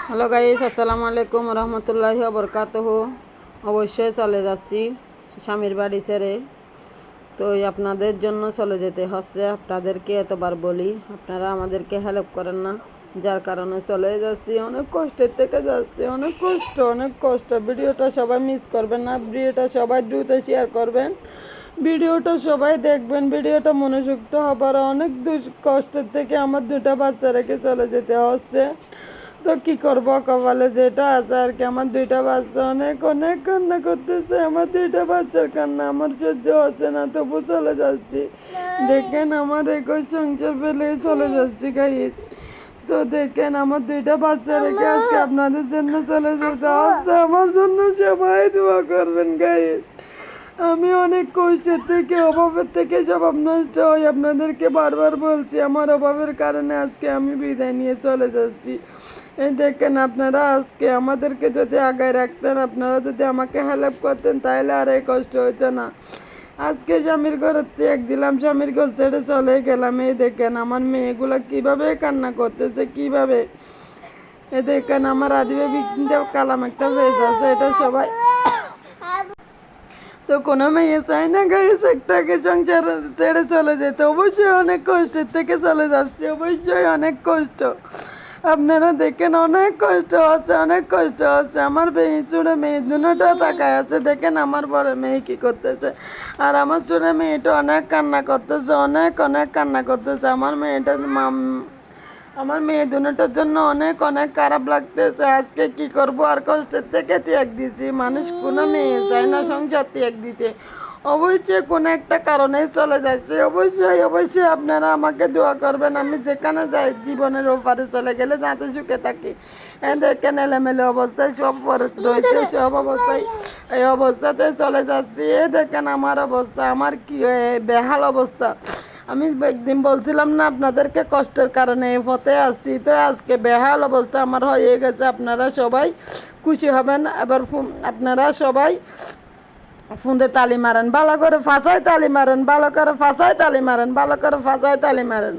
Hello guys, আসসালামু আলাইকুম রহমতুল্লাহি ওয়া বারাকাতুহু। অবশ্যই চলে যাচ্ছি স্বামীর বাড়ি ছেড়ে। তো আপনাদের জন্য চলে যেতে হচ্ছে। আপনাদেরকে এতবার বলি, আপনারা আমাদেরকে হেল্প করেন না, যার কারণে চলে যাচ্ছি। অনেক কষ্টের থেকে যাচ্ছি, অনেক কষ্ট। ভিডিওটা সবাই মিস করবেন না, ভিডিওটা সবাই দ্রুত শেয়ার করবেন, ভিডিওটা সবাই দেখবেন। ভিডিওটা মনোযুক্ত হবার অনেক কষ্টের থেকে আমার দুটা বাচ্চা রেখে চলে যেতে হচ্ছে। তো কি করব, কপালে যেটা আছে আর কি। আমার দুইটা বাচ্চা অনেক অনেক কান্না করতেছে। আমার দুইটা বাচ্চার কান্না আমার সহ্য হচ্ছে না, তবু চলে যাচ্ছি। দেখেন আমার একই সংসার ফেলে চলে যাচ্ছি গাইস। তো দেখেন আমার দুইটা বাচ্চা রেখে আজকে আপনাদের জন্য চলে যেতে হচ্ছে। আমার জন্য সবাই দোয়া করবেন গাইস। আমি অনেক কষ্টের থেকে, অভাবের থেকে স্বভাব নষ্ট হই। আপনাদেরকে বারবার বলছি, আমার অভাবের কারণে আজকে আমি বিদায় নিয়ে চলে যাচ্ছি। এই দেখেন, আপনারা আজকে আমাদেরকে যদি আগায় রাখতেন, আপনারা যদি আমাকে হেল্প করতেন, তাহলে আর এই কষ্ট হইতো না। আজকে স্বামীর ঘরের ত্যাগ দিলাম, স্বামীর ঘর ছেড়ে চলে গেলাম। এই দেখেন আমার মেয়েগুলো কিভাবে কান্না করতেছে, কিভাবে। এ দেখেন আমার আদিবে বিক্রিতেও কালাম একটা ফেস আছে, এটা সবাই। তো কোনো মেয়ে চায় না গাইস একটাকে সংসার ছেড়ে চলে যেতে। অবশ্যই অনেক কষ্টের থেকে চলে যাচ্ছে, অবশ্যই অনেক কষ্ট। আপনারা দেখেন অনেক কষ্ট হচ্ছে, অনেক কষ্ট হচ্ছে। আমার মেয়ে চুড়ে মেয়ে দুটা তাকায় আছে, দেখেন আমার বড় মেয়ে কি করতেছে। আর আমার চুড়ে মেয়েটা অনেক কান্না করতেছে, অনেক অনেক কান্না করতেছে। আমার মেয়ে দুটার জন্য অনেক অনেক খারাপ লাগতেছে। আজকে কি করব, আর কষ্টের থেকে ত্যাগ দিছি। মানুষ কোনো মেয়ে চায় না সংসার ত্যাগ দিতে, অবশ্যই কোনো একটা কারণে চলে যাচ্ছে। অবশ্যই আপনারা আমাকে দোয়া করবেন। আমি যেখানে যাই জীবনের ওপারে চলে গেলে যাতে সুখে থাকি। দেখেন এলোমেলো অবস্থায় সব রয়েছে, সব অবস্থায় এই অবস্থাতে চলে যাচ্ছি। দেখেন আমার অবস্থা, আমার কি বেহাল অবস্থা। আমি একদিন বলছিলাম না আপনাদেরকে, কষ্টের কারণে এই পথে আসছি। তো আজকে বেহাল অবস্থা আমার হয়ে গেছে। আপনারা সবাই খুশি হবেন। এবার আপনারা সবাই ফোনে তালি মারেন, ভালো করে ফাঁসায় তালি মারেন, ভালো করে ফাঁসায় তালি মারেন, ভালো করে ফাঁসায় তালি মারেন।